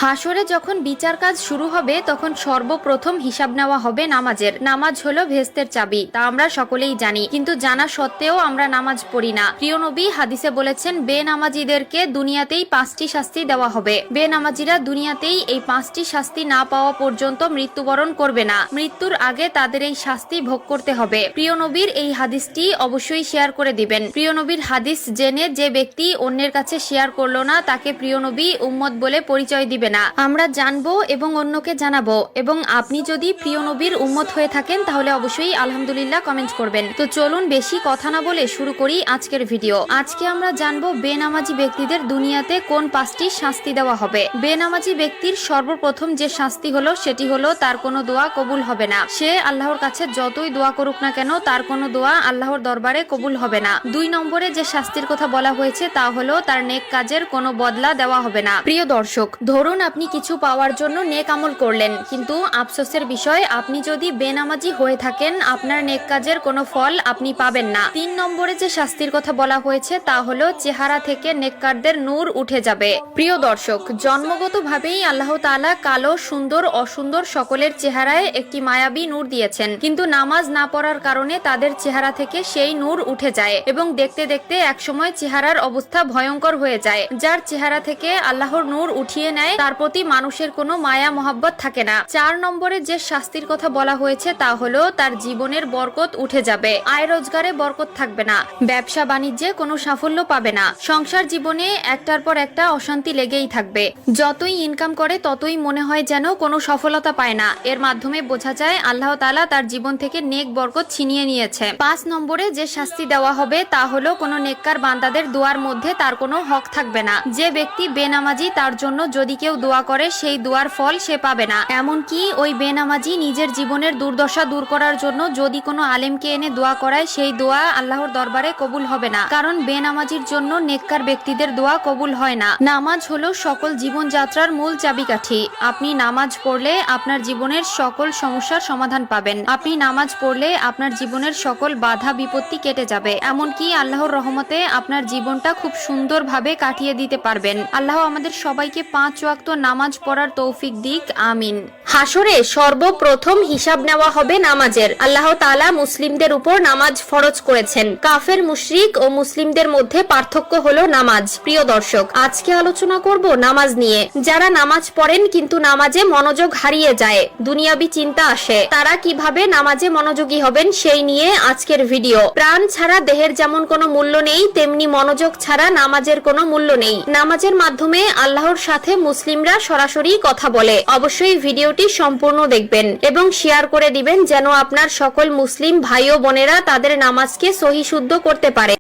হাসরে যখন বিচার কাজ শুরু হবে তখন সর্বপ্রথম হিসাব নেওয়া হবে নামাজের। নামাজ হলো ভেস্তের চাবি, তা আমরা সকলেই জানি, কিন্তু জানা সত্ত্বেও আমরা নামাজ পড়ি না। প্রিয় নবী হাদিসে বলেছেন, বেনামাজিদেরকে দুনিয়াতেই 5টি শাস্তি দেওয়া হবে। বেনামাজিরা দুনিয়াতেই এই 5টি শাস্তি না পাওয়া পর্যন্ত মৃত্যুবরণ করবে না। মৃত্যুর আগে তাদের এই শাস্তি ভোগ করতে হবে। প্রিয় নবীর এই হাদিসটি অবশ্যই শেয়ার করে দিবেন। প্রিয় নবীর হাদিস জেনে যে ব্যক্তি অন্যের কাছে শেয়ার করলো না, তাকে প্রিয় নবী উম্মত বলে পরিচয় দিবে না। আমরা জানবো এবং অন্যকে জানাবো। এবং আপনি যদি প্রিয় নবীর উম্মত হয়ে থাকেন তাহলে অবশ্যই আলহামদুলিল্লাহ কমেন্ট করবেন। তো চলুন বেশি কথা না বলে শুরু করি আজকের ভিডিও। আজকে আমরা জানবো বেনামাজি ব্যক্তিদের দুনিয়াতে কোন 5টি শাস্তি দেওয়া হবে। বেনামাজি ব্যক্তির সর্বপ্রথম যে শাস্তি হলো সেটি হলো তার কোনো দোয়া কবুল হবে না। সে আল্লাহর কাছে যতই দোয়া করুক না কেন তার কোনো দোয়া আল্লাহর দরবারে কবুল হবে না। 2 নম্বরে যে শাস্তির কথা বলা হয়েছে তা হলো তার নেক কাজের কোনো বদলা দেওয়া হবে না। প্রিয় দর্শক, ধরুন আপনি কিছু পাওয়ার জন্য নেক আমল করলেন, কিন্তু আফসোসের বিষয় আপনি যদি বেনামাজি হয়ে থাকেন আপনার নেক কাজের কোনো ফল আপনি পাবেন না। 3 নম্বরে যে শাস্তির কথা বলা হয়েছে তা হলো চেহারা থেকে নেককারদের নূর উঠে যাবে। প্রিয় দর্শক, জন্মগতভাবেই আল্লাহ তাআলা কালো, সুন্দর, অসুন্দর সকলের চেহারায় একটি মায়াবী নূর দিয়েছেন, কিন্তু নামাজ না পড়ার কারণে তাদের চেহারা থেকে সেই নূর উঠে যায় এবং দেখতে দেখতে একসময় চেহারার অবস্থা ভয়ঙ্কর হয়ে যায়। যার চেহারা থেকে আল্লাহর নূর উঠিয়ে নেয় তার প্রতি মানুষের কোনো মায়া মহব্বত থাকে না। 4 নম্বরে যে শাস্তির কথা বলা হয়েছে তা হলো তার জীবনের বরকত উঠে যাবে। আয় রোজগারে বরকত থাকবে না, ব্যবসা বাণিজ্যে কোনো সাফল্য পাবে না, সংসার জীবনে একটার পর একটা অশান্তি লেগেই থাকবে। যতই ইনকাম করে ততই মনে হয় যেন কোনো সফলতা পায় না। এর মাধ্যমে বোঝা যায় আল্লাহ তাআলা তার জীবন থেকে নেক বরকত ছিনিয়ে নিয়েছে। 5 নম্বরে যে শাস্তি দেওয়া হবে তা হলো কোনো নেককার বান্দাদের দোয়ার মধ্যে তার কোনো হক থাকবে না। যে ব্যক্তি বেনামাজি তার জন্য যদি কেউ দোয়া করে সেই দোয়ার ফল সে পাবে না। এমনকি ওই বেনামাজি নিজের জীবনের দুর্দশা দূর করার জন্য যদি কোনো আলেমকে এনে দোয়া করায় সেই দোয়া আল্লাহর দরবারে কবুল হবে না, কারণ বেনামাজির জন্য নেককার ব্যক্তিদের দোয়া কবুল হয় না। নামাজ হলো সকল জীবনযাত্রার মূল চাবিকাঠি। আপনি নামাজ পড়লে আপনার জীবনের সকল সমস্যার সমাধান পাবেন। আপনি নামাজ পড়লে আপনার জীবনের সকল বাধা বিপত্তি কেটে যাবে। এমনকি আল্লাহর রহমতে আপনার জীবনটা খুব সুন্দরভাবে কাটিয়ে দিতে পারবেন। আল্লাহ আমাদের সবাইকে 5 ওয়াক্ত নামাজ পড়ার তৌফিক দিক, আমিন। হাসরে সর্বপ্রথম হিসাব নেওয়া হবে নামাজের। আল্লাহ তাআলা মুসলিমদের উপর নামাজ ফরজ করেছেন। কাফের, মুশরিক ও মুসলিমদের মধ্যে পার্থক্য হলো নামাজ। প্রিয় দর্শক, আজকে আলোচনা করব নামাজ নিয়ে। যারা নামাজ পড়েন কিন্তু নামাজে মনোযোগ হারিয়ে যায়, দুনিয়াবি চিন্তা আসে, তারা কিভাবে নামাজে মনোযোগী হবেন সেই নিয়ে আজকের ভিডিও। প্রাণ ছাড়া দেহের যেমন কোনো মূল্য নেই, তেমনি মনোযোগ ছাড়া নামাজের কোনো মূল্য নেই। নামাজের মাধ্যমে আল্লাহর সাথে মুসলিমরা সরাসরি কথা বলে। অবশ্যই ভিডিওটি সম্পূর্ণ দেখবেন এবং শেয়ার করে দিবেন যেন আপনার সকল মুসলিম ভাই ও বোনেরা তাদের নামাজকে সহিশুদ্ধ করতে পারে।